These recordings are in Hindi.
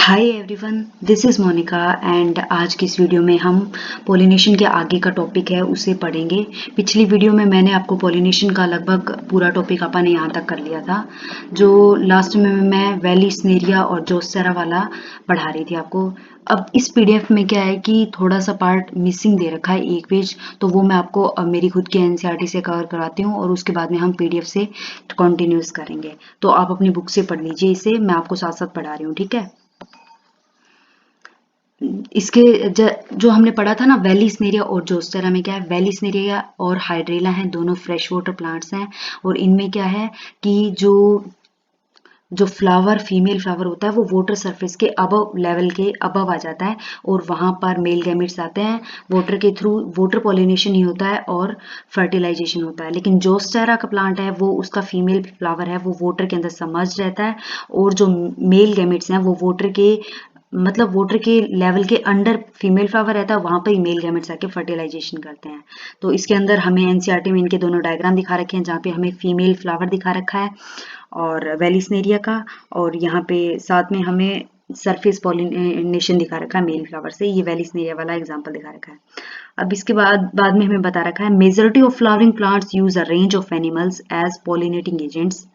Hi everyone, this is Monika and आज की इस वीडियो में हम पॉलिनेशन के आगे का टॉपिक है उसे पढ़ेंगे। पिछली वीडियो में मैंने आपको पॉलिनेशन का लगभग पूरा टॉपिक अपन यहाँ तक कर लिया था। जो लास्ट में मैं वेलिस्नेरिया और जोस्टेरा वाला पढ़ा रही थी आपको। अब इस पीडीएफ में क्या है कि थोड़ा सा पार्ट मिसिंग दे रखा है, एक पेज, तो वो मैं आपको मेरी खुद की एनसीईआरटी से कवर कराती हूँ और उसके बाद में हम पीडीएफ से कंटिन्यूस करेंगे। तो आप अपनी बुक से पढ़ लीजिए इसे, मैं आपको साथ साथ पढ़ा रही हूँ, ठीक है। इसके जो हमने पढ़ा था ना, वेलिस्नेरिया और जोस्टेरा में क्या है, वेलिस्नेरिया और हाइड्रेला हैं, दोनों फ्रेश वाटर प्लांट्स हैं। और इनमें क्या है कि जो फ्लावर, फीमेल फ्लावर होता है वो वाटर सरफेस के अबव लेवल के अबव आ जाता है और वहां पर मेल गैमेट्स आते हैं। वाटर के थ्रू वाटर पॉलिनेशन ही होता है और फर्टिलाइजेशन होता है। लेकिन जोस्टेरा का प्लांट है वो, उसका फीमेल फ्लावर है वो वाटर के अंदर सबमर्ज रहता है और जो मेल गैमेट्स हैं वो वाटर के लेवल के अंडर फीमेल फ्लावर रहता है, वहां पर ही मेल गैमेट्स आके फर्टिलाइजेशन करते हैं। तो इसके अंदर हमें एनसीईआरटी में इनके दोनों डायग्राम दिखा रखे हैं, जहाँ पे हमें फीमेल फ्लावर दिखा रखा है और वेलिस्नेरिया का, और यहाँ पे साथ में हमें सरफेस पॉलिनेशन दिखा रखा है मेल फ्लावर से। ये वेलिस्नेरिया वाला एग्जांपल दिखा रखा है। अब इसके बाद में हमें बता रखा है, majority of flowering plants use a range of animals as pollinating agents.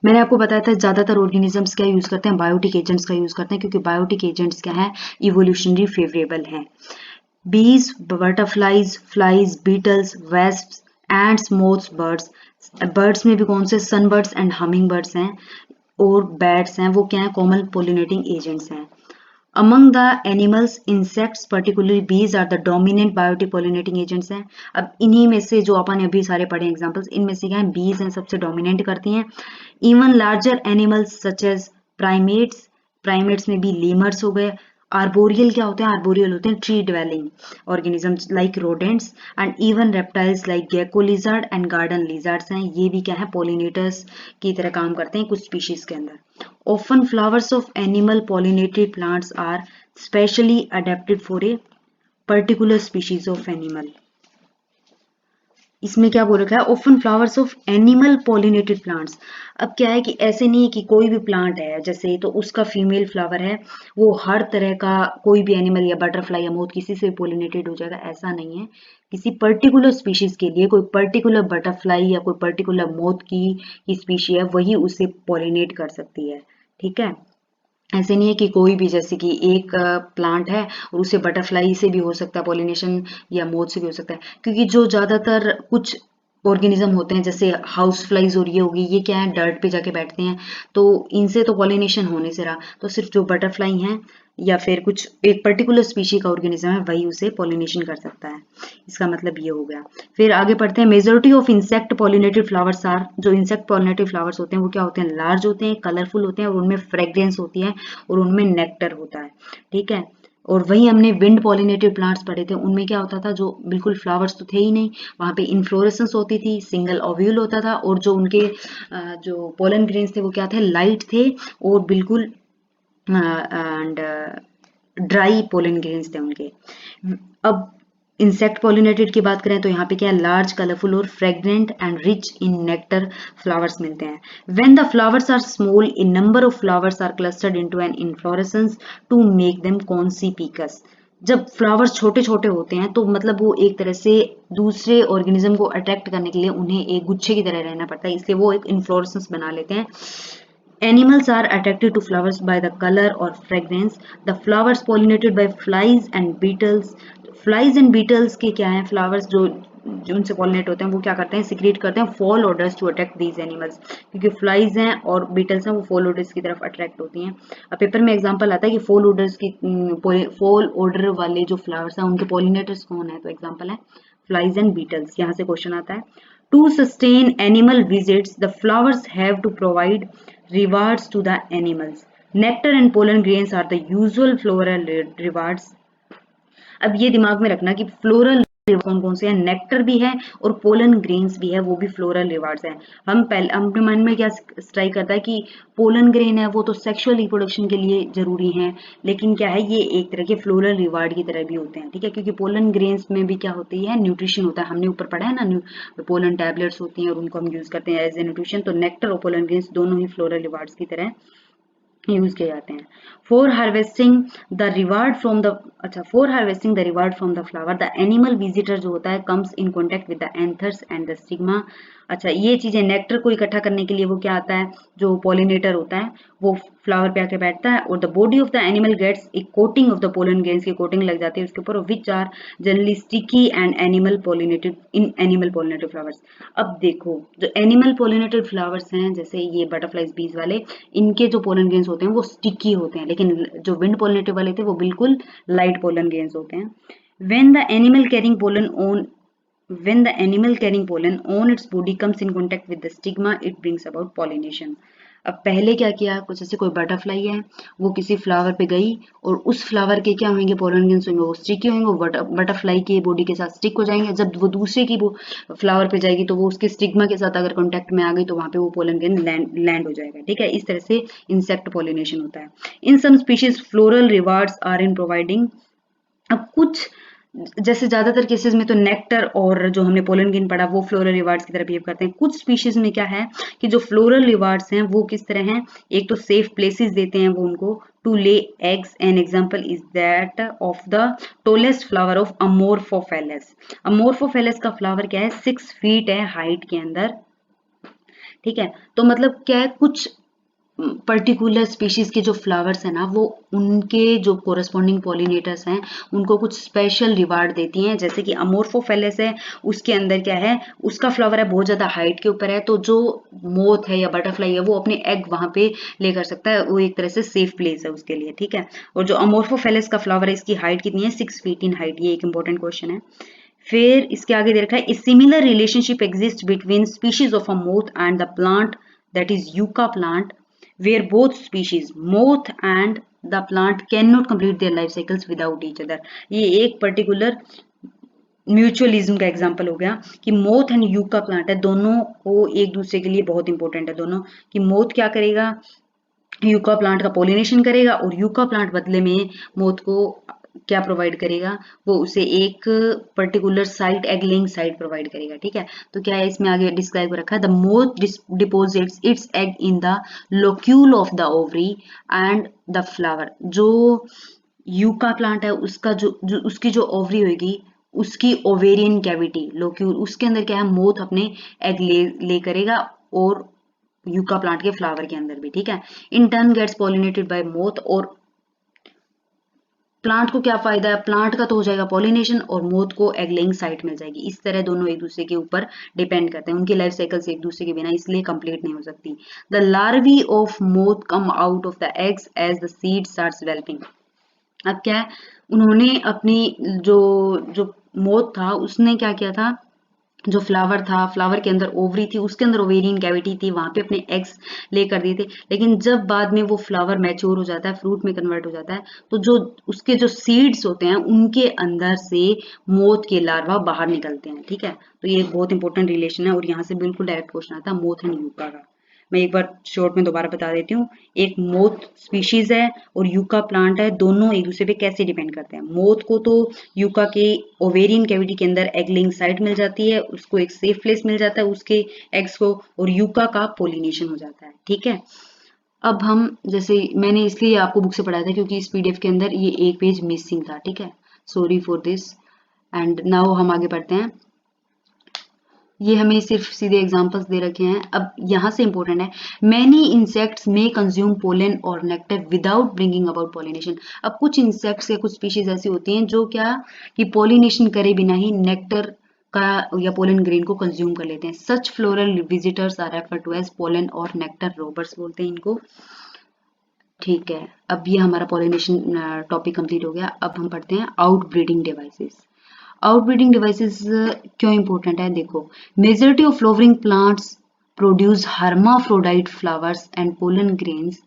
मैंने आपको बताया था ज्यादातर ऑर्गेनिजम्स क्या यूज करते हैं, बायोटिक एजेंट्स का यूज करते हैं, क्योंकि बायोटिक एजेंट्स क्या है, इवोल्यूशनरी फेवरेबल हैं। Bees, butterflies, flies, beetles, wasps, ants, moths, birds. Birds में भी कौन से, सनबर्ड्स एंड हमिंग बर्ड्स हैं और बैट्स हैं, वो क्या है, कॉमन पोलिनेटिंग एजेंट्स हैं। Among the animals, insects, particularly bees, are the dominant biotic pollinating agents हैं। अब इन्हीं में से जो अपन अभी सारे पढ़े एग्जांपल्स, इनमें से क्या है, बीज हैं, सबसे डोमिनेट करती हैं। Even larger animals such as primates, primates में भी लीमर्स हो गए। आर्बोरियल क्या होते हैं, आर्बोरियल होते हैं tree dwelling organisms like rodents, and even reptiles like gecko lizard and garden lizards हैं। ये भी क्या है, पोलिनेटर्स की तरह काम करते हैं कुछ स्पीशीज के अंदर। Often flowers of animal pollinated plants are specially adapted for a particular species of animal। इसमें क्या बोल रखा है, often flowers of animal pollinated plants. अब क्या है कि ऐसे नहीं है कि कोई भी प्लांट है जैसे, तो उसका फीमेल फ्लावर है वो हर तरह का कोई भी एनिमल या बटरफ्लाई या मोथ किसी से पॉलिनेटेड हो जाएगा, ऐसा नहीं है। किसी पर्टिकुलर स्पीशीज के लिए कोई पर्टिकुलर बटरफ्लाई या कोई पर्टिकुलर मोथ की स्पीशी है वही उसे पॉलिनेट कर सकती है, ठीक है। ऐसे नहीं है कि कोई भी, जैसे कि एक प्लांट है और उसे बटरफ्लाई से भी हो सकता है पॉलिनेशन या मोथ से भी हो सकता है, क्योंकि जो ज्यादातर कुछ ऑर्गेनिज्म होते हैं जैसे हाउस फ्लाइज और ये होगी, ये क्या है, डर्ट पे जाके बैठते हैं, तो इनसे तो पॉलिनेशन होने से रहा, तो सिर्फ जो बटरफ्लाई हैं या फिर कुछ एक पर्टिकुलर स्पीशी का ऑर्गेनिज्म है वही उसे पॉलिनेशन कर सकता है। इसका मतलब ये हो गया। फिर आगे पढ़ते हैं, majority of insect pollinated flowers are, जो इंसेक्ट पॉलिनेटेड फ्लावर्स होते हैं वो क्या होते हैं, लार्ज होते हैं, कलरफुल होते हैं और उनमें फ्रेग्रेंस होती है और उनमें नेक्टर होता है, ठीक है। और वही हमने विंड पॉलिनेटेड प्लांट्स पढ़े थे, उनमें क्या होता था, जो बिल्कुल फ्लावर्स तो थे ही नहीं, वहां पे इन्फ्लोरेसेंस होती थी, सिंगल ओव्यूल होता था और जो उनके जो पोलन ग्रेन्स थे वो क्या थे, लाइट थे और बिल्कुल एंड ड्राई पोलन ग्रेन्स थे उनके। अब इंसेक्ट पॉलिनेटेड की बात करें तो यहाँ पे क्या है, लार्ज, कलरफुल और fragrant and rich in nectar flowers मिलते हैं। When the flowers are small, in number of flowers are clustered into an inflorescence to make them conspicuous. जब फ्लावर्स छोटे छोटे होते हैं तो मतलब वो एक तरह से दूसरे ऑर्गेनिज्म को अट्रैक्ट करने के लिए उन्हें एक गुच्छे की तरह रहना पड़ता है, इसलिए वो एक इन्फ्लोरेसेंस बना लेते हैं। Animals are attracted to flowers by the color or fragrance. The flowers pollinated by flies and beetles. Flies and beetles के क्या हैं, flowers जो उनसे पॉलिनेट होते हैं वो क्या करते हैं, सिक्रेट करते हैं foul odours to attract these animals, क्योंकि फ्लाइज हैं और बीटल्स हैं वो फॉल ऑर्डर्स की तरफ अट्रैक्ट होती हैं। अब पेपर में एग्जांपल आता है कि फॉल ऑर्डर वाले जो फ्लावर्स हैं उनके पॉलिनेटर्स कौन है, तो एग्जांपल है फ्लाइज एंड बीटल्स। यहाँ से क्वेश्चन आता है, to sustain animal visits, the flowers have to provide rewards to the animals. Nectar and pollen grains are the usual floral rewards. अब ये दिमाग में रखना कि फ्लोरल कौन कौन से हैं, नेक्टर भी है और पोलन ग्रेन्स भी है, वो भी फ्लोरल रिवार्ड्स हैं। हम पहले अपने मन में क्या स्ट्राइक करता है कि पोलन ग्रेन है वो तो सेक्सुअल रिप्रोडक्शन के लिए जरूरी है, लेकिन क्या है, ये एक तरह के फ्लोरल रिवार्ड की तरह भी होते हैं, ठीक है, क्योंकि पोलन ग्रेन्स में भी क्या होती है, न्यूट्रिशन होता है। हमने ऊपर पढ़ा है ना, पोलन टैबलेट्स होती हैं और उनको हम यूज करते हैं एज ए न्यूट्रिशन। तो नेक्टर और पोलन ग्रेन्स दोनों ही फ्लोरल रिवार्ड्स की तरह यूज किए जाते हैं। For harvesting the reward from the for harvesting the reward from the flower the animal visitor जो होता है comes in contact with the anthers and the stigma. अच्छा, ये चीजें नेक्टर को इकट्ठा करने के लिए वो क्या आता है, जो पॉलिनेटर होता है वो फ्लावर पे आके बैठता है, और the body of the animal gets a coating of the pollen grains की कोटिंग लग जाती है उसके ऊपर, which are generally sticky and animal pollinated in animal pollinated flowers. अब देखो, जो एनिमल पोलिनेटेड फ्लावर्स हैं जैसे ये बटरफ्लाईज बीज वाले, इनके जो पोलन ग्रेन्स होते हैं वो स्टिकी होते हैं, लेकिन जो विंड पोलिनेटेड वाले थे वो बिल्कुल लाइट पोलन ग्रेन्स होते हैं। when the animal carrying pollen on when the animal carrying pollen on its body comes in contact with the stigma it brings about pollination। अब पहले क्या किया, कुछ ऐसे कोई बटरफ्लाई है, वो किसी फ्लावर पे गई और उस फ्लावर के क्या होंगे, पोलन ग्रेन्स होंगे, वो स्टिकी होंगे, वो बटरफ्लाई की बॉडी के साथ स्टिक हो जाएंगे। जब वो दूसरे की वो फ्लावर पे जाएगी तो वो उसके स्टिग्मा के साथ अगर कांटेक्ट में आ गई तो वहां पे वो पोलन ग्रेन लैंड हो जाएगा। ठीक है, इस तरह से इंसेक्ट पॉलिनेशन होता है। In some species floral rewards are in providing. अब कुछ जैसे ज्यादातर केसेस में तो नेक्टर और जो हमने पोलन ग्रेन पढ़ा वो फ्लोरल रिवार्ड्स की तरह बिहेव करते हैं। कुछ स्पीशीज में क्या है कि जो फ्लोरल रिवार्ड्स हैं वो किस तरह हैं, एक तो सेफ प्लेसेस देते हैं वो उनको to lay eggs. An example is that of the tallest flower of amorphophallus. Amorphophallus का फ्लावर क्या है, 6 फीट है हाइट के अंदर। ठीक है, तो मतलब क्या है, कुछ पर्टिकुलर स्पीशीज के जो फ्लावर्स हैं ना वो उनके जो कोरस्पॉन्डिंग पॉलिनेटर्स हैं उनको कुछ स्पेशल रिवार्ड देती हैं। जैसे कि अमोर्फोफेलस है, उसके अंदर क्या है, उसका फ्लावर है बहुत ज्यादा हाइट के ऊपर है, तो जो मोथ है या बटरफ्लाई है वो अपने एग वहां पे ले कर सकता है, वो एक तरह से सेफ प्लेस है उसके लिए। ठीक है, और जो अमोर्फोफेलस का फ्लावर है इसकी हाइट कितनी है, 6 फीट इन हाइट। ये एक इंपॉर्टेंट क्वेश्चन है। फिर इसके आगे दे रखा है, similar relationship exist between species of a moth and the plant that is yucca plant where both species moth and the plant cannot complete their life cycles without each other। ये एक पर्टिकुलर म्यूचुअलिज्म का एग्जांपल हो गया कि मोथ एंड यूका प्लांट है, दोनों को एक दूसरे के लिए बहुत इंपॉर्टेंट है दोनों। कि मोथ क्या करेगा, यूका प्लांट का पोलिनेशन करेगा, और यूका प्लांट बदले में मोथ को क्या प्रोवाइड करेगा, वो उसे एक particular site, egg laying site provide करेगा। ठीक है, तो क्या है इसमें आगे डिस्क्राइब रखा है, the moth deposits it's egg in the locule of the ovary and the flower. जो यूका प्लांट है उसका उसकी जो ओवरी होगी, उसकी ओवेरियन कैविटी लोक्यूल, उसके अंदर क्या है, मोथ अपने एग ले करेगा, और यूका प्लांट के फ्लावर के अंदर भी। ठीक है, in turn gets pollinated by moth. और प्लांट को क्या फायदा है, प्लांट का तो हो जाएगा पॉलिनेशन और मोथ को एग लेइंग साइट मिल जाएगी। इस तरह दोनों एक दूसरे के ऊपर डिपेंड करते हैं, उनकी लाइफ साइकिल से एक दूसरे के बिना इसलिए कंप्लीट नहीं हो सकती। The larvae of moth come out of the eggs as the seed starts developing. अब क्या है, उन्होंने अपनी जो जो मोथ था उसने क्या किया था, जो फ्लावर था, फ्लावर के अंदर ओवरी थी, उसके अंदर ओवेरियन कैविटी थी, वहां पे अपने एग्स ले कर दिए थे। लेकिन जब बाद में वो फ्लावर मैच्योर हो जाता है, फ्रूट में कन्वर्ट हो जाता है, तो जो उसके जो सीड्स होते हैं उनके अंदर से मोथ के लार्वा बाहर निकलते हैं। ठीक है, तो ये एक बहुत इंपॉर्टेंट रिलेशन है, और यहाँ से बिल्कुल डायरेक्ट क्वेश्चन आता है मोथ एंड यूका का। मैं एक बार शॉर्ट में दोबारा बता देती हूँ। एक मोथ स्पीशीज है और यूका प्लांट है, दोनों एक दूसरे पे कैसे डिपेंड करते हैं। मोथ को तो यूका के ओवेरियन कैविटी के अंदर एग लेइंग साइट मिल जाती है, उसको एक सेफ प्लेस मिल जाता है उसके एग्स को, और यूका का पोलिनेशन हो जाता है। ठीक है, अब हम जैसे मैंने इसलिए आपको बुक से पढ़ाया था क्योंकि इस पीडीएफ के अंदर ये एक पेज मिसिंग था। ठीक है, sorry for this. And now हम आगे बढ़ते हैं। ये हमें सिर्फ सीधे एग्जांपल्स दे रखे हैं। अब यहाँ से इंपॉर्टेंट है, मैनी इंसेक्ट्स मे कंज्यूम पोलन और nectar without bringing about pollination. अब कुछ इंसेक्ट्स या कुछ स्पीशीज ऐसी होती हैं जो क्या कि पॉलिनेशन करे बिना ही नेक्टर का या पोलन ग्रेन को कंज्यूम कर लेते हैं। Such floral visitors are refer to as pollen और नेक्टर रोबर्स बोलते हैं इनको। ठीक है, अब ये हमारा पॉलिनेशन टॉपिक कंप्लीट हो गया। अब हम पढ़ते हैं आउटब्रीडिंग डिवाइसेस। आउटब्रीडिंग डिवाइसेस क्यों इंपॉर्टेंट है, देखो, majority of flowering plants produce hermaphrodite flowers and pollen grains.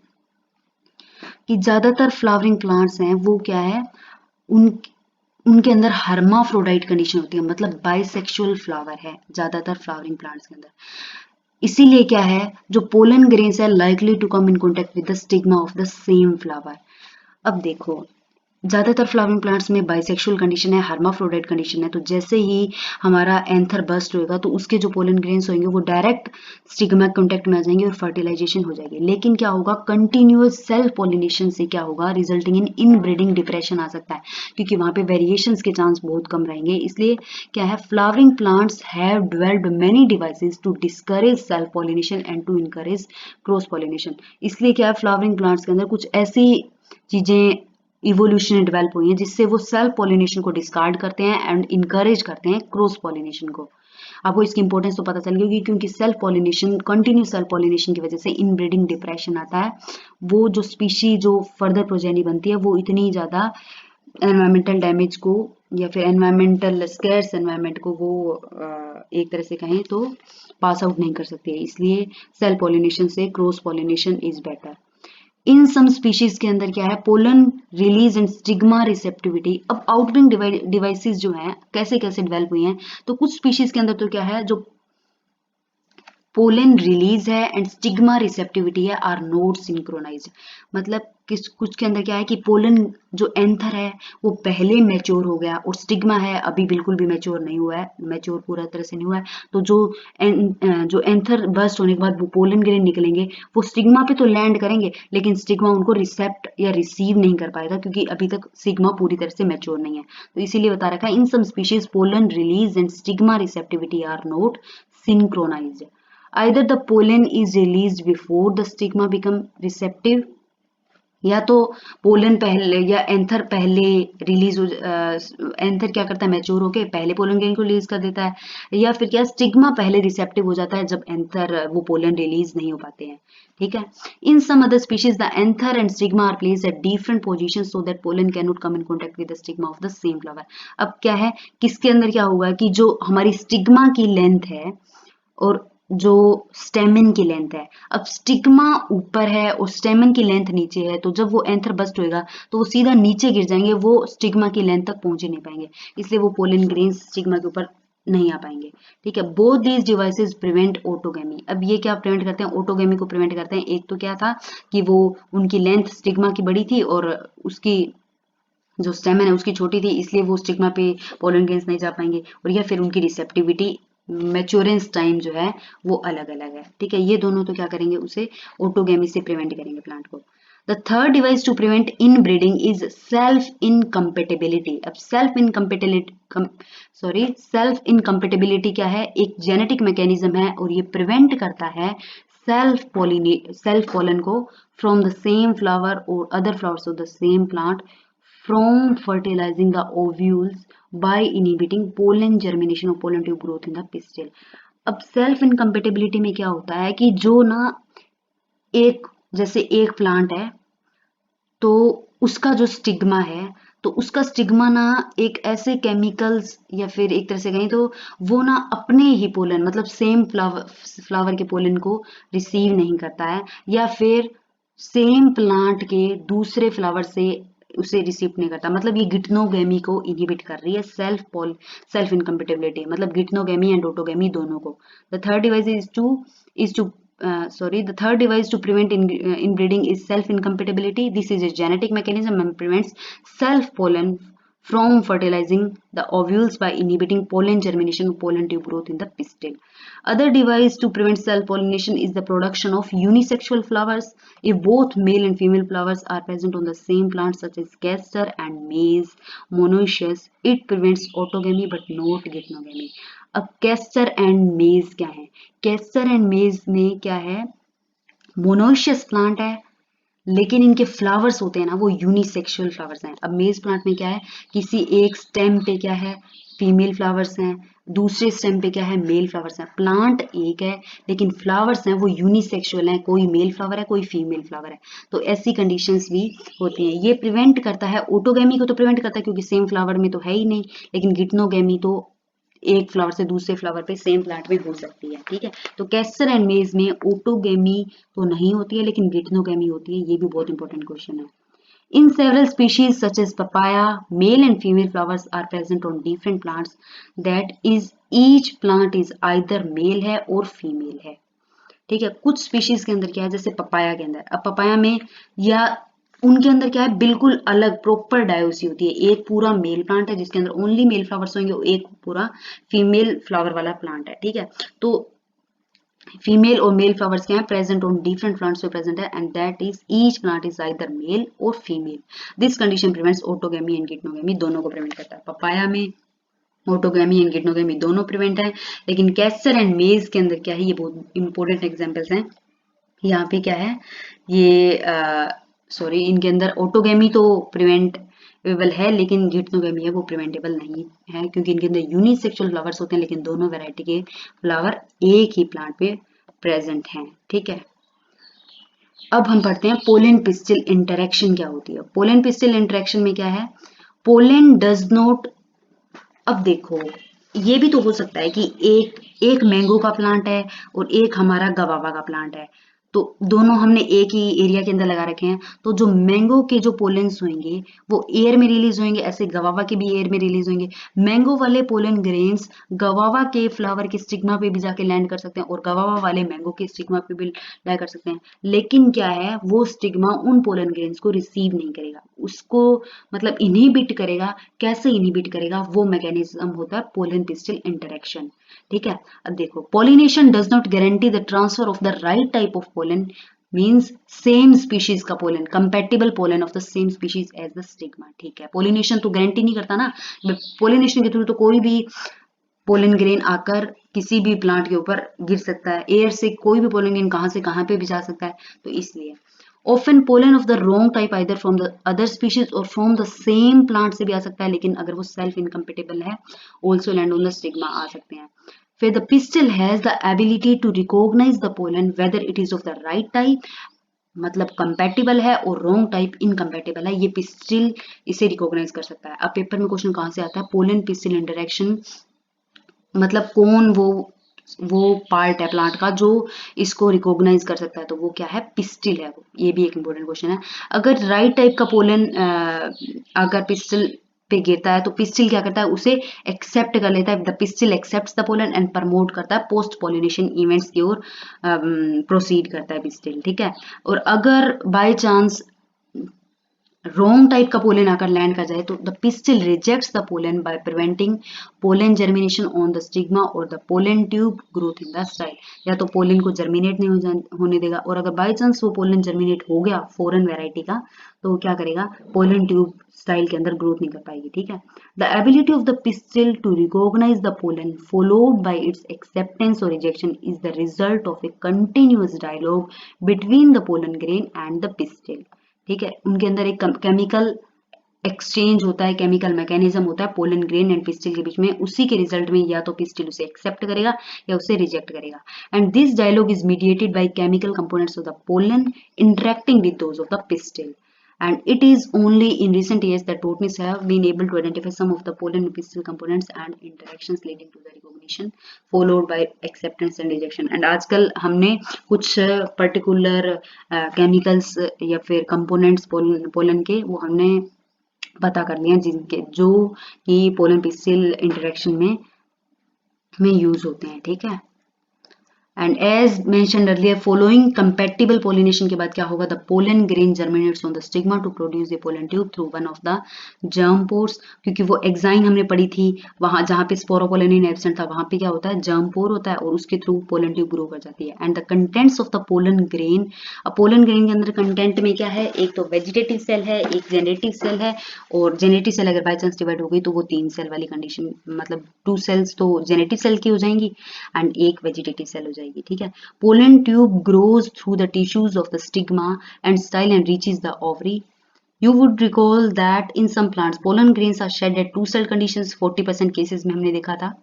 कि ज्यादातर फ्लावरिंग प्लांट्स हैं वो क्या है, उन उनके अंदर हर्माफ्रोडाइट कंडीशन होती है, मतलब बाइसेक्सुअल फ्लावर है ज्यादातर फ्लावरिंग प्लांट्स के अंदर। इसीलिए क्या है, जो पोलन ग्रेन्स है likely to come in contact with the stigma of the same flower. अब देखो, ज़्यादातर फ्लावरिंग प्लांट्स में बाइसेक्सुअल कंडीशन है, हर्माफ्रोडाइट कंडीशन है। तो जैसे ही हमारा एंथर बस्ट होएगा तो उसके जो पोलन ग्रेन्स होंगे वो डायरेक्ट स्टिग्मा कॉन्टेक्ट में आ जाएंगे और फर्टिलाइजेशन हो जाएगी। लेकिन क्या होगा, कंटिन्यूअस सेल्फ पॉलिनेशन से क्या होगा, रिजल्टिंग इन इनब्रीडिंग डिप्रेशन आ सकता है, क्योंकि वहाँ पे वेरिएशंस के चांस बहुत कम रहेंगे। इसलिए क्या है, flowering plants have developed many devices to discourage self pollination and to encourage cross pollination. इसलिए क्या है, फ्लावरिंग प्लांट्स के अंदर कुछ ऐसी चीजें इवोल्यूशन डेवलप हुई है जिससे वो सेल्फ पॉलिनेशन को डिस्कार्ड करते हैं एंड इनकरेज करते हैं क्रॉस पॉलिनेशन को। आपको इसकी इंपॉर्टेंस तो पता चल गई होगी, क्योंकि self pollination, continue self pollination की वजह से इनब्रीडिंग डिप्रेशन आता है। वो जो स्पीशी जो फर्दर प्रोजेनी बनती है वो इतनी ज़्यादा एनवायरमेंटल डैमेज को या फिर एनवायरमेंटल स्कैर्स एनवायरमेंट को वो एक तरह से कहें तो पास आउट नहीं कर सकती है। इसलिए सेल्फ पॉलिनेशन से cross pollination is better. In some species के अंदर क्या है, pollen release and stigma receptivity. अब आउटरिंग डिवाइसेस जो हैं कैसे कैसे डेवलप हुई हैं, तो कुछ स्पीशीज के अंदर तो क्या है, जो पोलन रिलीज है एंड स्टिग्मा रिसेप्टिविटी है आर नॉट सिंक्रोनाइज्ड। मतलब किस कुछ के अंदर क्या है कि पोलन जो एंथर है वो पहले मैच्योर हो गया और स्टिग्मा है अभी बिल्कुल भी मैच्योर नहीं हुआ है, मैच्योर पूरा तरह से नहीं हुआ है। तो जो एंथर बर्स्ट होने के बाद वो पोलन ग्रेन निकलेंगे, वो स्टिग्मा पे तो लैंड करेंगे लेकिन स्टिग्मा उनको रिसेप्ट या रिसीव नहीं कर पाएगा, क्योंकि अभी तक स्टिग्मा पूरी तरह से मैच्योर नहीं है। तो इसीलिए बता रखा है, in some species pollen release and stigma receptivity are not synchronised. Either the pollen is released before the stigma become receptive, या तो पोलन पहले या एंथर पहले रिलीज हो, एंथर क्या करता है, मैच्योर होके पहले पोलन ग्रेन को रिलीज कर देता है, या फिर क्या स्टिग्मा पहले रिसेप्टिव हो जाता है जब एंथर वो पोलन रिलीज नहीं हो पाते हैं। ठीक है। In some other species the anther and stigma are placed at different position so that pollen can not come in contact with the stigma of the same flower. अब क्या है, किसके अंदर क्या होगा कि जो हमारी स्टिग्मा की लेंथ है और जो स्टेमन की लेंथ है, अब स्टिग्मा ऊपर है और स्टेमन की लेंथ नीचे है, तो जब वो एंथर बस्ट होएगा तो वो सीधा नीचे गिर जाएंगे, वो स्टिग्मा की लेंथ तक पहुंच ही नहीं पाएंगे। इसलिए वो पोलन ग्रेन्स स्टिग्मा के ऊपर नहीं आ पाएंगे। ठीक है। Both these devices prevent autogamy. अब ये क्या प्रिवेंट करते हैं, ऑटोगेमी को प्रिवेंट करते हैं। एक तो क्या था कि वो उनकी लेंथ स्टिग्मा की बड़ी थी और उसकी जो स्टेमन है उसकी छोटी थी, इसलिए वो स्टिग्मा पे पोलन ग्रेन्स नहीं जा पाएंगे, और या फिर उनकी रिसेप्टिविटी मैच्योरेंस टाइम जो है वो अलग अलग है। ठीक है। ये दोनों तो क्या करेंगे, उसे ऑटोगेमी से प्रिवेंट करेंगे प्लांट को। The third device to prevent inbreeding is self incompatibility. अब सेल्फ इनकम्पेटेबिलिटी क्या है, एक जेनेटिक मैकेनिज्म है और ये प्रिवेंट करता है सेल्फ पोलन को फ्रॉम द सेम फ्लावर और other flowers of the same plant from fertilizing the ovules by inhibiting pollen germination or pollen tube growth in the pistil। अब सेल्फ इनकम्पेटेबिलिटी में क्या होता है कि जो ना एक जैसे एक प्लांट है तो उसका जो स्टिग्मा है, तो उसका स्टिग्मा ना एक ऐसे केमिकल्स या फिर एक तरह से कहें तो वो ना अपने ही पोलन मतलब सेम फ्लावर के पोलन को रिसीव नहीं करता है, या फिर सेम प्लांट के दूसरे फ्लावर से उसे रिसीव नहीं करता। मतलब ये गिटनोगेमी को इनहिबिट कर रही है, सेल्फ इनकम्पेटेबिलिटी, मतलब गिटनोगेमी एंड ऑटोगेमी दोनों को। The third device is to the third device to prevent inbreeding is self incompatibility. This is a genetic mechanism and prevents self pollen from fertilizing the ovules by inhibiting pollen germination or pollen tube growth in the pistil. Other device to prevent self pollination is the production of unisexual flowers. If both male and female flowers are present on the same plant, such as castor and maize monoecious, it prevents autogamy but not geitonogamy. अब कैस्टर एंड मेज क्या है, कैस्टर एंड मेज में क्या है, मोनोशियस प्लांट है लेकिन इनके फ्लावर्स होते हैं ना वो यूनिसेक्सुअल फ्लावर्स हैं। अब मेज प्लांट में क्या है, किसी एक स्टेम पे क्या है फीमेल फ्लावर्स हैं, दूसरे स्टेम पे क्या है मेल फ्लावर्स हैं। प्लांट एक है लेकिन फ्लावर्स हैं वो यूनिसेक्सुअल हैं, कोई मेल फ्लावर है कोई फीमेल फ्लावर है। तो ऐसी कंडीशंस भी होती हैं। ये प्रिवेंट करता है, ऑटोगेमी को तो प्रिवेंट करता है क्योंकि सेम फ्लावर में तो है ही नहीं, लेकिन गिटनोगेमी तो एक फ्लावर से दूसरे फ्लावर पे सेम प्लांट में हो सकती है। ठीक है। तो कैस्टर एंड मेज में ऑटोगेमी तो नहीं होती है लेकिन गिटनोगेमी होती है। ये भी बहुत इंपॉर्टेंट क्वेश्चन है। In several species such as papaya, male and female flowers are present on different plants. That is, each plant is either male है और female है। ठीक है। कुछ स्पीशीज के अंदर क्या है, जैसे पपाया के अंदर, अब पपाया में या उनके अंदर क्या है, बिल्कुल अलग प्रॉपर डायोसी होती है। एक पूरा मेल प्लांट है जिसके अंदर ओनली मेल फ्लावर्स होंगे, और एक पूरा फीमेल फ्लावर वाला प्लांट है, ठीक है। तो फीमेल और मेल फ्लावर्स क्या है, प्रेजेंट ऑन डिफरेंट प्लांट्स में प्रेजेंट है, and that is each plant is either male or female. This condition prevents autogamy and geitonogamy, दोनों को प्रिवेंट करता है। पपाया में ऑटोगेमी एंड गिटनोगेमी दोनों प्रिवेंट है, लेकिन कैसर एंड मेज के अंदर क्या है, ये बहुत इंपॉर्टेंट एग्जांपल्स हैं। यहाँ पे क्या है, ये सॉरी, इनके अंदर ऑटोगेमी तो प्रिवेंटेबल है, लेकिन जिटनोगेमी है वो प्रिवेंटेबल नहीं है, क्योंकि इनके अंदर यूनिसेक्सुअल फ्लावर्स होते हैं, लेकिन दोनों वैरायटी के फ्लावर एक ही प्लांट पे प्रेजेंट हैं, ठीक है। अब हम पढ़ते हैं पोलन पिस्टिल इंटरेक्शन क्या होती है। पोलन पिस्टिल इंटरेक्शन में क्या है, पोलन डज नॉट, अब देखो ये भी तो हो सकता है कि एक एक मैंगो का प्लांट है और एक हमारा गवावा का प्लांट है, तो दोनों हमने एक ही एरिया के अंदर लगा रखे हैं, तो जो मैंगो के जो पोलेन्स होंगे वो एयर में रिलीज होंगे, ऐसे गवावा के भी एयर में रिलीज होंगे। मैंगो वाले पोलन ग्रेन्स गवावा के फ्लावर के स्टिग्मा पे भी जाके लैंड कर सकते हैं, और गवावा वाले मैंगो के स्टिग्मा पे भी लैंड कर सकते हैं, लेकिन क्या है, वो स्टिग्मा उन पोलन ग्रेन्स को रिसीव नहीं करेगा, उसको मतलब इनहिबिट करेगा। कैसे इनहिबिट करेगा, वो मैकेनिज्म होता है पोलन पिस्टिल इंटरेक्शन, ठीक है। अब देखो, pollination does not guarantee the transfer of the right type of pollen, means same species का pollen, compatible pollen of the same species as the stigma, ठीक है। पॉलिनेशन तो गारंटी नहीं करता ना, पॉलिनेशन के थ्रू तो कोई भी पोलन ग्रेन आकर किसी भी प्लांट के ऊपर गिर सकता है, एयर से कोई भी पोलन ग्रेन कहां से कहां पे भी जा सकता है, तो इसलिए often pollen of the wrong type either from the other species or from the same plant से भी आ सकता है, लेकिन अगर वो self incompatible है also land on the stigma आ सकते हैं। फिर the pistil has the ability to recognize the pollen whether it is of the right type, मतलब कंपेटिबल है, और रॉन्ग टाइप इनकम्पेटिबल है, ये पिस्टिल इसे रिकॉग्नाइज कर सकता है। अब पेपर में क्वेश्चन कहां से आता है, पोलन पिस्टिल इंटरेक्शन मतलब कौन वो पार्ट है प्लांट का जो इसको रिकॉग्नाइज कर सकता है, तो वो क्या है, पिस्टिल है वो, ये भी एक इंपॉर्टेंट क्वेश्चन है। अगर राइट टाइप का पोलन अगर पिस्टिल पे गिरता है, तो पिस्टिल क्या करता है, उसे एक्सेप्ट कर लेता है, the pistil accepts the pollen and promote करता है पोस्ट पॉलिनेशन इवेंट्स की ओर प्रोसीड करता है पिस्टिल, ठीक है। और अगर बाय चांस रॉन्ग टाइप का पोलन आकर लैंड कर जाए, तो the pistil rejects the pollen by preventing pollen germination on the stigma or the pollen tube growth in the style, या तो पोलन को जर्मिनेट नहीं होने देगा, और अगर बाय चांस वो पोलन जर्मिनेट हो गया फॉरेन वैरायटी का, तो वो क्या करेगा, पोलन ट्यूब स्टाइल के अंदर ग्रोथ नहीं कर पाएगी, ठीक है। The ability of the pistil to recognise the pollen followed by its acceptance or rejection is the result of a continuous dialogue between the pollen grain and the pistil, ठीक है। उनके अंदर एक केमिकल एक्सचेंज होता है, केमिकल मैकेनिज्म होता है पोलन ग्रेन एंड पिस्टिल के बीच में, उसी के रिजल्ट में या तो पिस्टिल उसे एक्सेप्ट करेगा या उसे रिजेक्ट करेगा, and this dialogue is mediated by chemical components of the pollen interacting with those of the pistil, and it is only in recent years that botanists have been able to identify some of the pollen and pistil components and interactions leading to the recognition followed by acceptance and rejection, and आजकल हमने कुछ पर्टिकुलर केमिकल्स या फिर कंपोनेंट्स पोलन के वो हमने पता कर लिया, जिनके जो कि पोलन पिस्टिल इंटरेक्शन में यूज होते हैं, ठीक है। And as mentioned earlier, following compatible pollination के बाद क्या होगा, the pollen grain germinates on the stigma to produce the pollen tube through one of the germ pores, क्योंकि वो एक्साइन हमने पढ़ी थी, वहां जहां पे स्पोरोपोलेनिन एब्सेंट था, वहां पे क्या होता है, जर्म पोर होता है, और उसके थ्रू पोलन ट्यूब ग्रो कर जाती है। And the contents of the pollen grain, अब पोलन ग्रेन के अंदर कंटेंट में क्या है, एक तो वेजिटेटिव सेल है, एक जेनेटिव सेल है, और जेनेटिव सेल अगर बाय चांस डिवाइड हो गई तो वो 3 सेल वाली कंडीशन, मतलब 2 सेल्स तो जेनेटिव सेल की हो जाएंगी एंड एक वेजिटेटिव सेल हो जाएगी, ठीक है। Pollen tube grows through the tissues of the stigma and style and reaches the ovary. You would recall that in some plants pollen grains are shed at 2 cell conditions, 40% cases में हमने देखा था,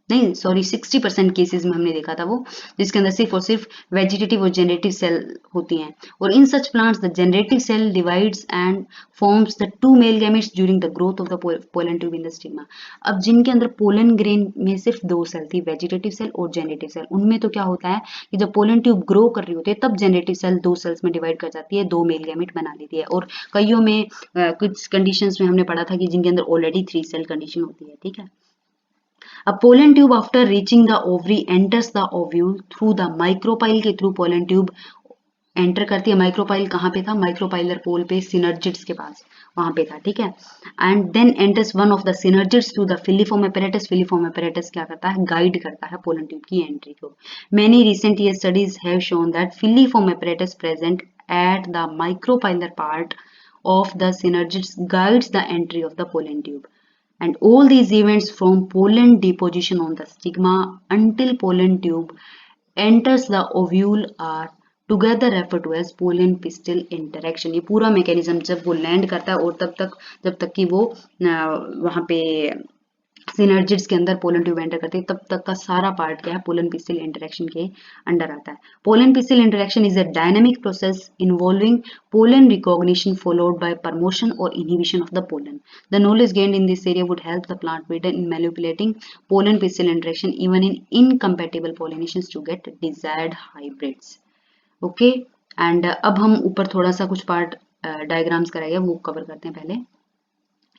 नहीं सॉरी 60% केसेस में हमने देखा था वो, जिसके अंदर सिर्फ और सिर्फ वेजिटेटिव और जेनरेटिव सेल होती हैं, और in such plants the generative cell divides and forms the 2 male gametes during the growth of the pollen tube in the stigma. अब जिनके अंदर पोलन ग्रेन में सिर्फ 2 सेल थी, वेजिटेटिव सेल और जेनरेटिव सेल, उनमें तो क्या होता है कि जब पोलन ट्यूब ग्रो कर रही होती है तब जेनरेटिव सेल 2 सेल्स में डिवाइड कर जाती है, 2 मेल गैमेट बना लेती है, और कईयों में कुछ कंडीशंस में हमने पढ़ा था कि जिनके अंदर ऑलरेडी 3 सेल कंडीशन होती है, ठीक है। A pollen tube after reaching the ovary enters the ovule through the micropyle के through pollen tube एंटर करती है। माइक्रोपाइल कहाँ पे था? माइक्रोपाइलर पोल पे, सिनर्जिड्स के पास, वहां पे था, ठीक है। And then enters one of the synergids to the filiform apparatus. Filiform apparatus क्या करता है? गाइड करता है पोलन ट्यूब की एंट्री को। Many recent year studies have shown that filiform apparatus present at the micropylar part of the synergids guides the entry of the pollen tube, and all these events from pollen deposition on the stigma until pollen tube enters the ovule are together referred to as pollen pistil interaction। ये पूरा मैकेनिज्म जब वो लैंड करता है और तब तक जब तक कि वो वहां पे सिनर्जिड्स के अंदर पोलन ट्यूब एंटर करती है, तब तक का सारा पार्ट क्या है? पोलन पिस्टिल इंटरेक्शन के अंडर आता है। Pollen pistil interaction is a dynamic process involving pollen recognition followed by promotion or inhibition of the pollen. The knowledge gained in this area would help the plant breeder in manipulating pollen pistil interaction even in incompatible pollinations to get desired hybrids. Okay, and अब हम ऊपर थोड़ा सा कुछ पार्ट डायग्राम्स कराएंगे, वो कवर करते हैं पहले।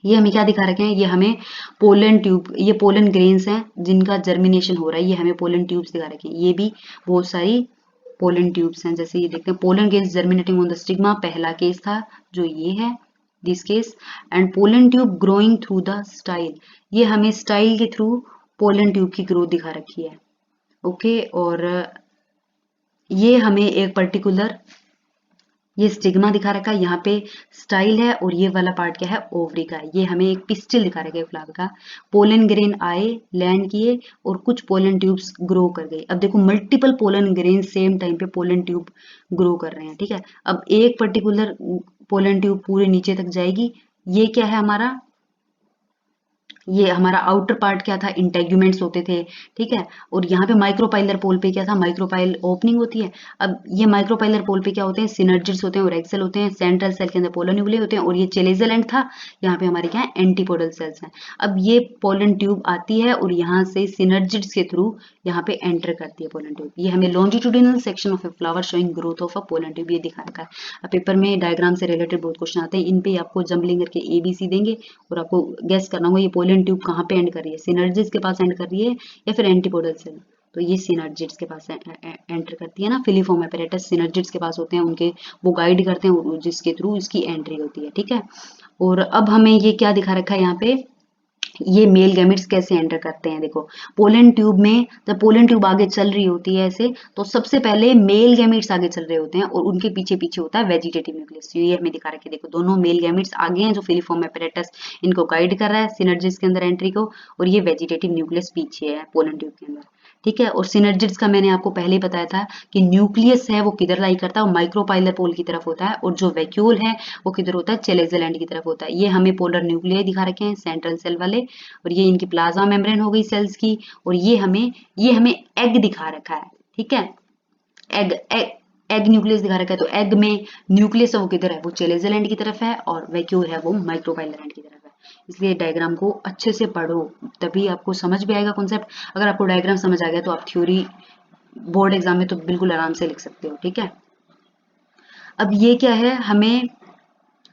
ये हमें क्या दिखा रखे हैं? ये हमें पोलन ट्यूब, ये पोलन ग्रेन्स हैं जिनका जर्मिनेशन हो रहा है, ये हमें पोलन ट्यूब्स दिखा रखे हैं। ये भी बहुत सारी पोलन ट्यूब्स हैं, जैसे ये देखते हैं pollen grains germinating on the stigma, पहला केस था जो ये है, this case. And pollen tube growing through the style, ये हमें स्टाइल के थ्रू पोलन ट्यूब की ग्रोथ दिखा रखी है। ओके, और ये हमें एक पर्टिकुलर ये स्टिग्मा दिखा रखा है, यहाँ पे स्टाइल है, और ये वाला पार्ट क्या है? ओवरी का है। ये हमें एक पिस्टिल दिखा रखा है फ्लावर का। पोलन ग्रेन आए, लैंड किए, और कुछ पोलन ट्यूब्स ग्रो कर गई। अब देखो multiple pollen grain same time पे पोलन ट्यूब ग्रो कर रहे हैं, ठीक है। अब एक पर्टिकुलर पोलन ट्यूब पूरे नीचे तक जाएगी। ये क्या है हमारा? ये हमारा आउटर पार्ट क्या था? इंटेग्यूमेंट्स होते थे, ठीक है। और यहाँ पे माइक्रोपाइलर पोल पे क्या था? माइक्रोपाइल ओपनिंग होती है। अब ये माइक्रोपाइलर पोल पे क्या होते हैं? सिनर्जिड्स होते हैं और एक्सेल होते हैं। सेंट्रल सेल के अंदर पोलन न्यूक्लियस होते हैं, और ये चेलेजल एंड था, यहाँ पे हमारे क्या है? एंटीपोडल सेल्स हैं। अब ये पोलन ट्यूब आती है और यहाँ से सिनर्जिड्स के थ्रू यहाँ पे एंटर करती है पोलन ट्यूब। ये हमें longitudinal section of a flower showing growth of a pollen tube ये दिखा रखा है। अब पेपर में डायग्राम से रिलेटेड बहुत क्वेश्चन आते हैं, इन पे आपको जम्बलिंग करके ABC देंगे और आपको गेस करना होगा ये पोलन ट्यूब कहाँ पे एंड कर रही है, सिनर्जिड्स के पास एंड कर रही है या फिर एंटीपोडल सेल। तो ये सिनर्जिड्स के पास एंटर करती है ना, फिलीफॉर्म एपैरेटस सिनर्जिड्स के पास होते हैं, उनके वो गाइड करते हैं जिसके थ्रू इसकी एंट्री होती है, ठीक है। और अब हमें ये क्या दिखा रखा है यहाँ पे? ये मेल गैमेट्स कैसे एंटर करते हैं? देखो पोलन ट्यूब में जब पोलन ट्यूब आगे चल रही होती है ऐसे, तो सबसे पहले मेल गैमेट्स आगे चल रहे होते हैं और उनके पीछे पीछे होता है वेजिटेटिव न्यूक्लियस। ये हमें दिखा रखे, देखो दोनों मेल गैमेट्स आगे हैं जो फिलीफॉर्म एपैरेटस इनको गाइड कर रहा है सिनर्जिड्स के अंदर एंट्री को, और ये वेजिटेटिव न्यूक्लियस पीछे है पोलन ट्यूब के अंदर, ठीक है। और सिनर्जिड्स का मैंने आपको पहले ही बताया था कि न्यूक्लियस है वो किधर लाई करता है? वो माइक्रोपाइलर पोल की तरफ होता है, और जो वैक्यूल है वो किधर होता है? चेलेजल एंड की तरफ होता है। ये हमें पोलर न्यूक्लियाई दिखा रखे हैं सेंट्रल सेल वाले, और ये इनकी प्लाज्मा मेम्ब्रेन हो गई सेल्स की, और ये हमें एग दिखा रखा है, ठीक है। एग एग एग न्यूक्लियस दिखा रखा है, तो एग में न्यूक्लियस है वो किधर है? वो चेलेजल एंड की तरफ है, और वैक्यूल है वो माइक्रोपाइलर एंड की तरफ है। इसलिए डायग्राम को अच्छे से पढ़ो, तभी आपको समझ भी आएगा कॉन्सेप्ट। अगर आपको डायग्राम समझ आ गया तो आप थ्योरी बोर्ड एग्जाम में तो बिल्कुल आराम से लिख सकते हो, ठीक है। अब ये क्या है? हमें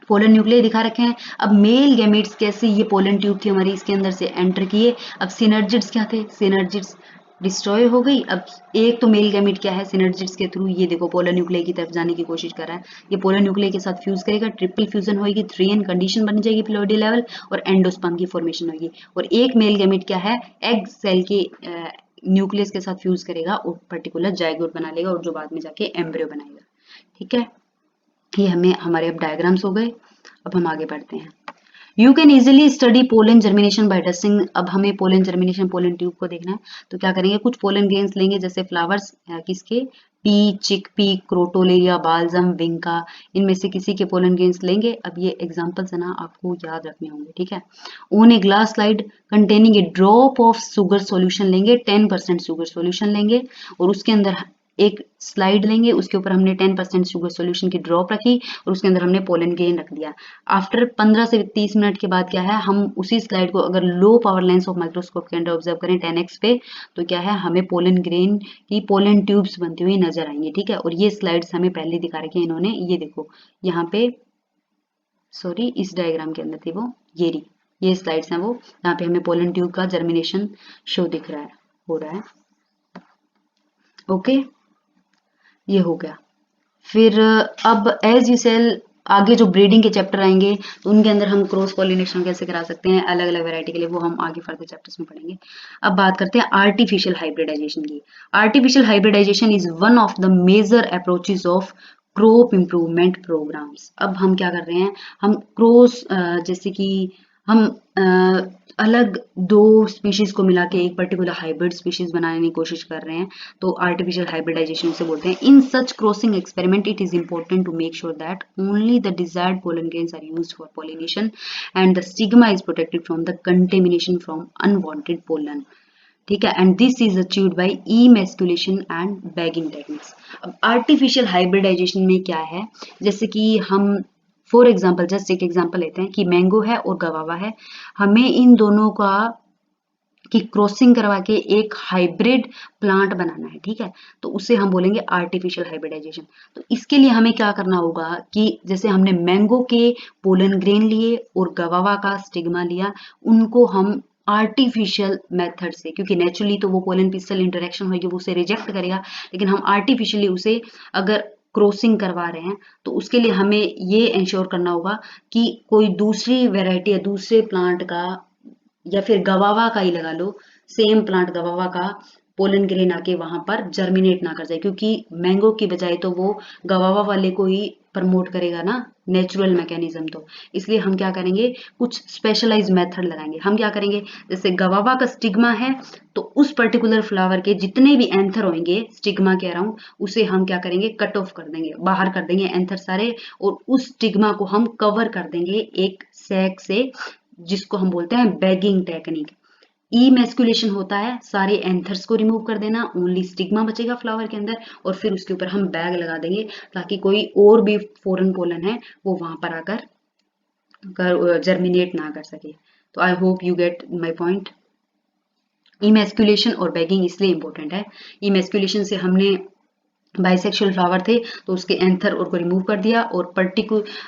पोलन न्यूक्लियाई दिखा रखे हैं। अब मेल गैमेट्स कैसे, ये पोलन ट्यूब थी हमारी, इसके अंदर से एंटर किए। अब सिनर्जिड्स क्या थे? सिनर्जिड्स डिस्ट्रॉय हो गई। अब एक तो मेल गैमेट क्या है? सिनर्जिड्स के थ्रू ये देखो पोलन न्यूक्लियाई की तरफ जाने की कोशिश कर रहा है, ये पोलन न्यूक्लियाई के साथ फ्यूज करेगा, ट्रिपल फ्यूजन होगी, 3n कंडीशन बन जाएगी प्लोइडी लेवल, और एंडोस्पर्म की फॉर्मेशन होगी। और एक मेल गैमेट क्या है? एग सेल के न्यूक्लियस के साथ फ्यूज करेगा और पर्टिकुलर जाइगोट बना लेगा, और जो बाद में जाके एम्ब्रियो बनाएगा, ठीक है। ये हमें हमारे अब डायग्राम्स हो गए। अब हम आगे बढ़ते हैं। You can easily study pollen germination by dusting. अब हमें पोलन जर्मिनेशन पोलन ट्यूब को देखना है, तो क्या करेंगे? कुछ पोलन ग्रेन्स लेंगे, जैसे फ्लावर्स किसके? पी, चिकपी, क्रोटोलेरिया, बाल्सम, विंका, इनमें से किसी के पोलन ग्रेन्स लेंगे। अब ये एग्जांपल्स है ना, आपको याद रखने होंगे, ठीक है। On a glass slide containing A drop of sugar solution लेंगे, 10% शुगर सॉल्यूशन लेंगे, और उसके अंदर एक स्लाइड लेंगे, उसके ऊपर हमने 10% शुगर सॉल्यूशन की ड्रॉप रखी, और उसके अंदर हमने पोलन ग्रेन रख दिया। आफ्टर 15 से 30 मिनट के बाद क्या है? हम उसी स्लाइड को अगर low power lens of microscope के अंदर ऑब्जर्व करें 10x पे, तो क्या है? हमें पोलन ग्रेन की पोलन ट्यूब्स बनती हुई नजर आएंगी, ठीक है। और ये स्लाइड्स हमें पहले दिखा रखी है इन्होंने, ये देखो यहाँ पे, सॉरी इस डायग्राम के अंदर थी वो, ये स्लाइड्स हैं वो, यहाँ पे हमें पोलन ट्यूब का जर्मिनेशन शो दिख रहा है, हो रहा है। ओके, ये हो गया। फिर अब एज यू सेल आगे जो ब्रीडिंग के चैप्टर आएंगे तो उनके अंदर हम क्रॉस पॉलिनेशन कैसे करा सकते हैं अलग अलग वैरायटी के लिए, वो हम आगे फर्दर चैप्टर्स में पढ़ेंगे। अब बात करते हैं आर्टिफिशियल हाइब्रिडाइजेशन की। Artificial hybridization is one of the major approaches of crop improvement programmes. अब हम क्या कर रहे हैं, हम क्रॉस जैसे कि हम अलग दो स्पीशीज को मिला के एक पर्टिकुलर हाइब्रिड स्पीशीज बनाने की कोशिश कर रहे हैं, तो आर्टिफिशियल हाइब्रिडाइजेशन से बोलते हैं। In such crossing experiment it is important to make sure that only the desired pollen grains are used for pollination and the stigma is protected from the contamination from unwanted pollen. ठीक है, and this is achieved by emasculation and bagging techniques. अब आर्टिफिशियल हाइब्रिडाइजेशन में क्या है, जैसे कि हम फॉर एग्जाम्पल जस्ट एक एग्जाम्पल लेते हैं कि मैंगो है और गवावा है, हमें इन दोनों का की क्रॉसिंग करवा के एक हाइब्रिड प्लांट बनाना है। ठीक है, तो उसे हम बोलेंगे आर्टिफिशियल हाइब्रिडाइजेशन। तो इसके लिए हमें क्या करना होगा कि जैसे हमने मैंगो के पोलन ग्रेन लिए और गवावा का स्टिग्मा लिया, उनको हम आर्टिफिशियल मेथड से, क्योंकि नेचुरली तो वो पोलन पिस्टल इंटरेक्शन होगी वो उसे रिजेक्ट करेगा, लेकिन हम आर्टिफिशियली उसे अगर क्रॉसिंग करवा रहे हैं तो उसके लिए हमें ये इंश्योर करना होगा कि कोई दूसरी वेराइटी या दूसरे प्लांट का या फिर गवावा का ही लगा लो, सेम प्लांट गवावा का पोलन ग्रेन आके वहां पर जर्मिनेट ना कर जाए, क्योंकि मैंगो की बजाय तो वो गवावा वाले को ही प्रमोट करेगा ना, नेचुरल मैकेनिज्म। तो इसलिए हम क्या करेंगे, कुछ स्पेशलाइज मेथड लगाएंगे। हम क्या करेंगे, जैसे गवावा का स्टिग्मा है तो उस पर्टिकुलर फ्लावर के जितने भी एंथर होंगे स्टिग्मा के अराउंड, उसे हम क्या करेंगे, कट ऑफ कर देंगे, बाहर कर देंगे एंथर सारे, और उस स्टिग्मा को हम कवर कर देंगे एक सैक से, जिसको हम बोलते हैं बैगिंग टेक्निक। इमेस्कुलेशन होता है सारे एंथर्स को रिमूव कर देना, ओनली स्टिग्मा बचेगा फ्लावर के अंदर, और फिर उसके ऊपर हम बैग लगा देंगे ताकि कोई और भी फॉरेन पोलन है वो वहां पर आकर जर्मिनेट ना कर सके। तो I hope you get my point. Emasculation और बैगिंग इसलिए इंपॉर्टेंट है, इमेस्कुलेशन से हमने बाइसेक्सुअल फ्लावर थे तो उसके एंथर और को रिमूव कर दिया, और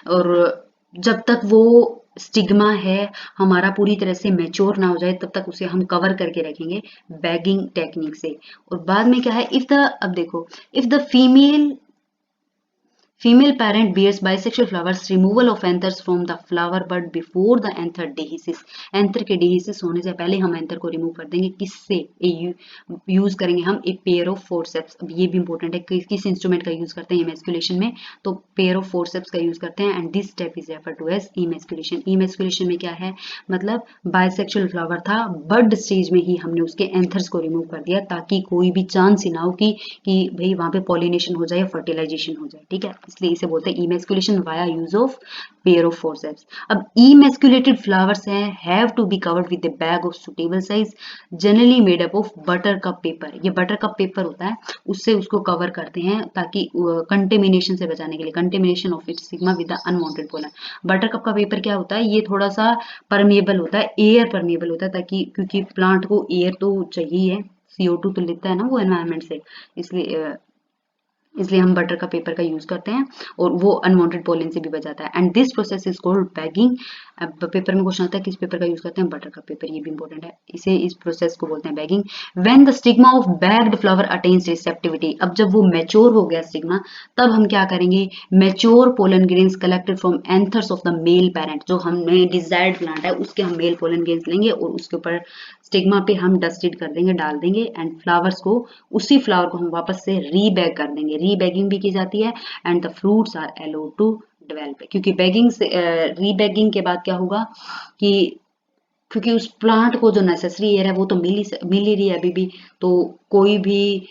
और जब तक वो स्टिग्मा है हमारा पूरी तरह से मैच्योर ना हो जाए तब तक उसे हम कवर करके रखेंगे बैगिंग टेक्निक से। और बाद में क्या है, इफ द, अब देखो, if the female parent bears bisexual flowers, removal of anthers from the flower bud before the anther dehisces। Anther के dehisces होने से पहले हम एंथर को रिमूव कर देंगे, किससे, यूज करेंगे हम एक पेयर ऑफ फोर्सेप्स। अब ये भी इंपॉर्टेंट है कि किस इंस्ट्रूमेंट का यूज करते हैं इमेस्कुलेशन में, तो पेयर ऑफ फोर्सेप्स का यूज करते हैं, and this step is refer to as emasculation. Emasculation में क्या है, मतलब बाइसेक्सुअल फ्लावर था, बड स्टेज में ही हमने उसके एंथर्स को रिमूव कर दिया ताकि कोई भी चांस ही ना हो कि भाई वहां पे पॉलिनेशन हो जाए, फर्टिलाइजेशन हो जाए। ठीक है, इसलिए इसे बोलते हैं emasculation via use of pair of forceps. अब इमेस्कुलेटेड फ्लावर्स हैं have to be covered with a bag of suitable size, generally made up of butter cup paper. ये बटर कप पेपर होता है, उससे उसको कवर करते हैं ताकि कंटेमिनेशन से बचाने के लिए, contamination of its stigma with the unwanted pollen. Butter cup का पेपर क्या होता है, ये थोड़ा सा परमेबल होता है, एयर परमेबल होता है, ताकि क्योंकि प्लांट को एयर तो चाहिए है, CO2 तो लेता है ना वो एनवायरनमेंट से, इसलिए हम बटर का पेपर का यूज करते हैं, और वो अनवांटेड पोलन से भी बचाता है। And this process is called bagging. अब पेपर में क्वेश्चन आता है किस पेपर का यूज करते हैं, बटर का पेपर, ये भी इंपॉर्टेंट है, इस प्रोसेस को बोलते हैं bagging. When the stigma of bagged flower attains receptivity, अब जब वो मैच्योर हो गया स्टिग्मा, तब हम क्या करेंगे, mature pollen grains collected from anthers of the male parent, जो हमने डिजायर्ड प्लांट है उसके हम मेल पोलन ग्रेन्स लेंगे और उसके ऊपर स्टिग्मा पे हम डस्टेड कर देंगे, डाल देंगे, एंड फ्लावर्स को, उसी फ्लावर को हम वापस से रीबैग कर देंगे, रीबैगिंग भी की जाती है, and the fruits are allowed to develop. क्योंकि बैगिंग से रीबैगिंग के बाद क्या होगा कि क्योंकि उस प्लांट को जो नेसेसरी एयर है वो तो मिल ही रही है अभी भी, तो कोई भी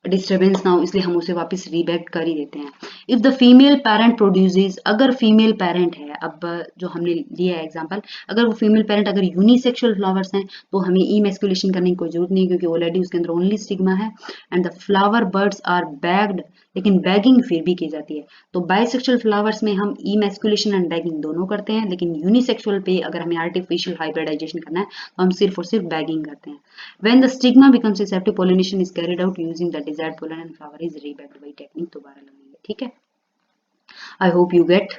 डिस्टर्बेंस ना हो, इसलिए हम उसे वापस रीबैक कर ही देते हैं। If the female parent produces, अगर फीमेल पेरेंट है, अब जो हमने लिया है एग्जांपल, अगर वो फीमेल पेरेंट अगर यूनिसेक्सुअल फ्लावर्स हैं तो हमें इमेस्कुलेशन करने की कोई जरूरत नहीं, क्योंकि ऑलरेडी उसके अंदर ओनली स्टिग्मा है, and the flower buds are bagged, लेकिन बैगिंग फिर भी की जाती है। तो बाइसेक्सुअल फ्लावर्स में हम इमेस्कुलेशन एंड बैगिंग दोनों करते हैं, लेकिन यूनिसेक्सुअल पे अगर हमें आर्टिफिशियल हाइब्रिडाइजेशन करना है तो हम सिर्फ और सिर्फ बैगिंग करते हैं। When the stigma becomes receptive, pollination is carried out using the desired pollen and flower is rebagged by technique। दोबारा लगेंगे, ठीक है। I hope you get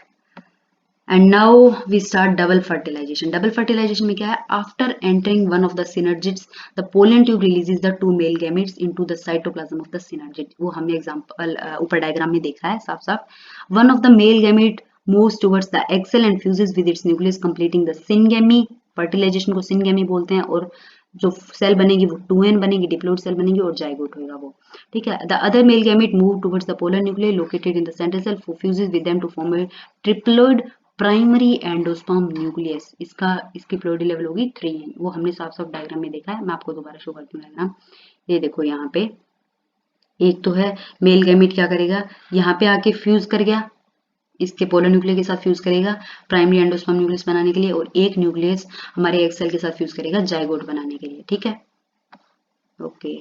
and now we start double fertilization. Double fertilization में क्या है, after entering one of the synergids the pollen tube releases the two male gametes into the cytoplasm of the synergid. वो हमने एग्जांपल ऊपर डायग्राम में देखा है साफ साफ। One of the male gamete moves towards the egg cell and fuses with its nucleus completing the syngamy। Fertilization को syngamy बोलते हैं। और जो सेल बनेगी वो 2n बनेगी, डिप्लॉइड सेल बनेगी और जाइगोट होगा वो, ठीक है। The other male gamete move towards the polar nucleus located in the central cell fuses with them to form a triploid primary endosperm nucleus. इसकी प्लॉइडी लेवल होगी 3n। वो हमने साफ साफ डायग्राम में देखा है। मैं आपको दोबारा शो करती हूँ डायग्राम। ये देखो यहाँ पे एक तो है मेल गैमेट क्या करेगा, यहाँ पे आके फ्यूज कर गया, इसके पोलर न्यूक्लियस के साथ फ्यूज करेगा प्राइमरी एंडोस्पर्म न्यूक्लियस बनाने के लिए, और एक न्यूक्लियस हमारे एग सेल के साथ फ्यूज करेगा जाइगोट बनाने के लिए, ठीक है। ओके,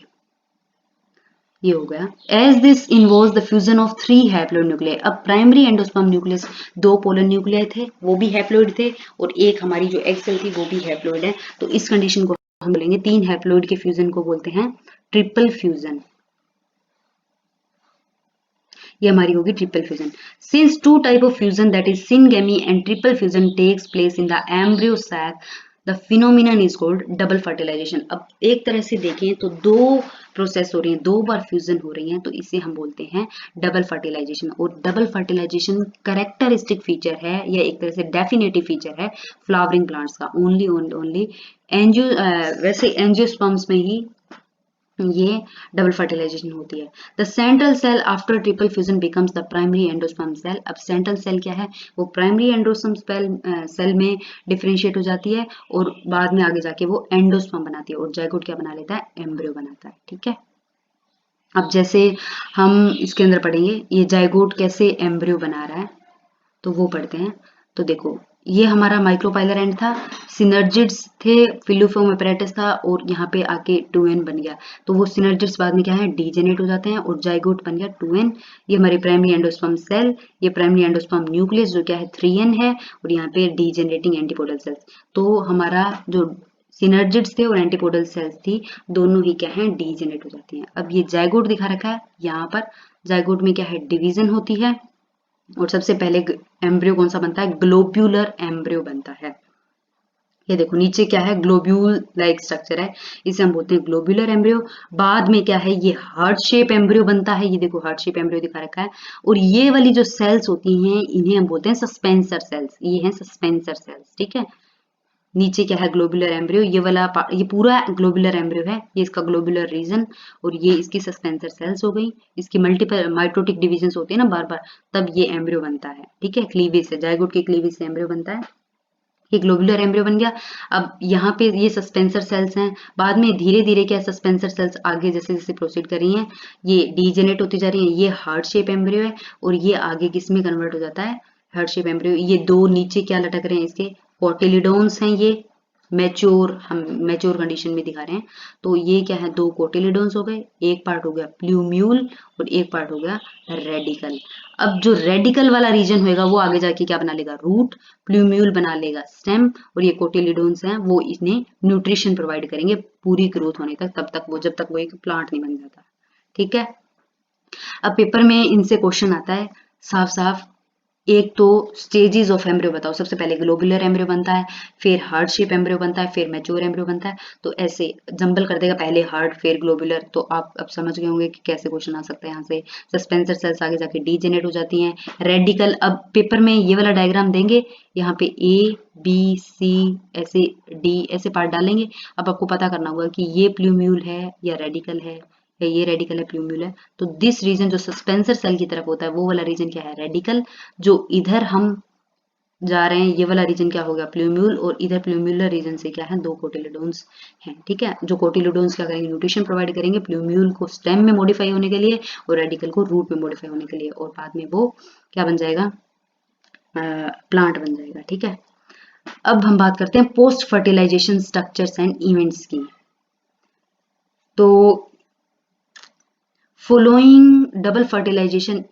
ये हो गया। As this involves the fusion of 3 haploid nuclei. अब primary endosperm nucleus 2 polar nuclei थे, वो भी हैप्लोइड थे, और एक हमारी जो एग सेल थी वो भी हैप्लोइड है। तो इस कंडीशन को हम बोलेंगे 3 हैप्लोइड के फ्यूजन को बोलते हैं ट्रिपल फ्यूजन। ये हमारी होगी triple fusion. Since 2 type of fusion that is syngamy and triple fusion takes place in the embryo sac, the phenomenon is called double fertilization. अब एक तरह से देखें तो 2 प्रोसेस हो रही हैं, 2 बार फ्यूजन हो रही हैं, तो इसे हम बोलते हैं डबल फर्टिलाइजेशन। और डबल फर्टिलाइजेशन कैरेक्टरिस्टिक फीचर है या एक तरह से डेफिनेटिव फीचर है फ्लावरिंग प्लांट्स का। ओनली एंजियो वैसे एंजियोस्पर्म्स में ही ये डबल फर्टिलाइजेशन होती है। The central cell after triple fusion becomes the primary endosperm cell. अब सेंट्रल सेल क्या है, वो प्राइमरी एंडोस्पर्म सेल में डिफरेंशिएट हो जाती है और बाद में आगे जाके वो एंडोस्पर्म बनाती है, और जाइगोट क्या बना लेता है, एम्ब्रियो बनाता है, ठीक है। अब जैसे हम इसके अंदर पढ़ेंगे ये जाइगोट कैसे एम्ब्रियो बना रहा है, तो वो पढ़ते हैं। तो देखो ये हमारा माइक्रोपाइलर एंड था, सिनर्जिड्स थे, फिलोफोम अपैरेटस था, और यहाँ पे आके 2n बन गया। तो वो सिनर्जिड्स बाद में क्या है, डीजेनेट हो जाते हैं और जाइगोट बन गया 2n। ये हमारी प्राइमरी एंडोस्पर्म सेल, ये प्राइमरी एंडोस्पर्म न्यूक्लियस जो क्या है 3n है, और यहाँ पे डीजेनरेटिंग एंटीपोडल सेल्स। तो हमारा जो सिनर्जिड्स थे और एंटीपोडल सेल्स थी, दोनों ही क्या है, डीजेनेट हो जाती हैं। अब ये जाइगोट दिखा रखा है यहाँ पर, जाइगोट में क्या है, डिवीजन होती है, और सबसे पहले एम्ब्रियो कौन सा बनता है, ग्लोब्यूलर एम्ब्रियो बनता है। ये देखो नीचे क्या है, ग्लोब्यूल लाइक स्ट्रक्चर है, इसे हम बोलते हैं ग्लोब्यूलर एम्ब्रियो। बाद में क्या है, ये हार्ट शेप एम्ब्रियो बनता है। ये देखो हार्ट शेप एम्ब्रियो दिखा रखा है। और ये वाली जो सेल्स होती हैं इन्हें हम बोलते हैं सस्पेंसर सेल्स। ये हैं सस्पेंसर सेल्स, ठीक है। नीचे क्या है, ग्लोबुलर एम्ब्रियो, ये वाला ये पूरा ग्लोबुलर एम्ब्रियो है, ये इसका ग्लोबुलर रीजन, और ये इसकी सस्पेंसर सेल्स हो गई। इसकी मल्टीपल माइटोटिक डिविजन्स होते हैं ना बार बार, तब ये एम्ब्रियो बनता है, ठीक है। क्लीवेज से, जाइगोट के क्लीवेज से एम्ब्रियो बनता है। ये ग्लोबुलर एम्ब्रियो बन गया। अब यहाँ पे ये सस्पेंसर सेल्स हैं, बाद में धीरे धीरे क्या सस्पेंसर सेल्स आगे जैसे जैसे प्रोसीड कर रही हैं ये डीजेनेट होती जा रही हैं। ये हार्ट शेप एम्ब्रियो है, और ये आगे किस में कन्वर्ट हो जाता है, हार्ट शेप एम्ब्रियो। ये 2 नीचे क्या लटक रहे हैं इसके, कोटिलिडोन्स हैं। ये मैच्योर, हम मैच्योर कंडीशन में दिखा रहे हैं। तो ये क्या है, 2 कोटिलिडोन्स हो गए, एक पार्ट हो गया प्लूम्यूल और एक पार्ट हो गया रेडिकल। अब जो रेडिकल वाला रीजन होगा वो आगे जाके क्या बना लेगा, रूट, प्लूम्यूल बना लेगा स्टेम, और ये कोटिलिडोन्स हैं वो इन्हें न्यूट्रिशन प्रोवाइड करेंगे पूरी ग्रोथ होने तक, तब तक वो, जब तक वो एक प्लांट नहीं बन जाता, ठीक है। अब पेपर में इनसे क्वेश्चन आता है साफ साफ, एक तो स्टेजेस ऑफ एम्ब्रियो बताओ। सबसे पहले ग्लोबुलर एम्ब्रियो बनता है, फिर हार्ट शेप एम्ब्रियो बनता है, फिर मैच्योर एम्ब्रियो बनता है। तो ऐसे जंबल कर देगा, पहले हार्ट फिर ग्लोबुलर। तो आप अब समझ गए होंगे कि कैसे क्वेश्चन आ सकता है यहाँ से। सस्पेंसर सेल्स आगे जाके डीजेनेट हो जाती हैं, रेडिकल। अब पेपर में ये वाला डायग्राम देंगे, यहाँ पे ए बी सी ऐसे डी ऐसे पार्ट डालेंगे। अब आपको पता करना होगा कि ये प्लूम्यूल है या रेडिकल है, या ये रेडिकल है प्लूम्यूल है। तो दिस रीजन जो सस्पेंसर सेल की तरफ होता है वो वाला रीजन क्या है, रेडिकल। जो इधर हम जा रहे हैं ये वाला रीजन क्या हो गया, प्लूम्यूल। और इधर प्लूम्यूलर रीजन से क्या है, 2 कोटिलिडोन्स हैं, ठीक है। जो कोटिलिडोन्स क्या करेंगे, न्यूट्रिशन प्रोवाइड करेंगे प्लूम्यूल को स्टेम में मॉडिफाई होने के लिए, और रेडिकल को रूट में मॉडिफाई होने के लिए, और बाद में वो क्या बन जाएगा, प्लांट बन जाएगा, ठीक है। अब हम बात करते हैं post fertilization structures and events की। तो following double fertilization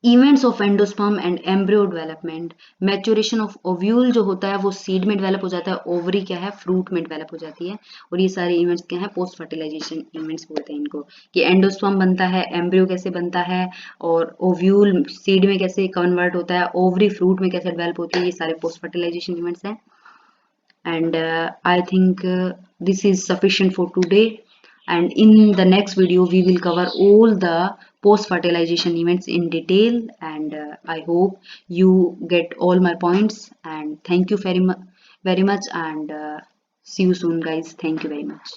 events of endosperm and embryo development, maturation of ovule जो होता है वो सीड में डेवलप हो जाता है, ओवरी क्या है फ्रूट में डेवलप हो जाती है, और ये सारे इवेंट्स क्या है पोस्ट फर्टिलाइजेशन इवेंट्स बोलते हैं इनको, कि एंडोस्पर्म बनता है, एम्ब्रियो कैसे बनता है, और ओव्यूल सीड में कैसे कन्वर्ट होता है, ओवरी फ्रूट में कैसे डेवलप होती है, ये सारे पोस्ट फर्टिलाइजेशन इवेंट्स हैं. And I think this is sufficient for today, and in the next video we will cover all the post fertilization events in detail, and I hope you get all my points, and thank you very much, and see you soon guys. Thank you very much.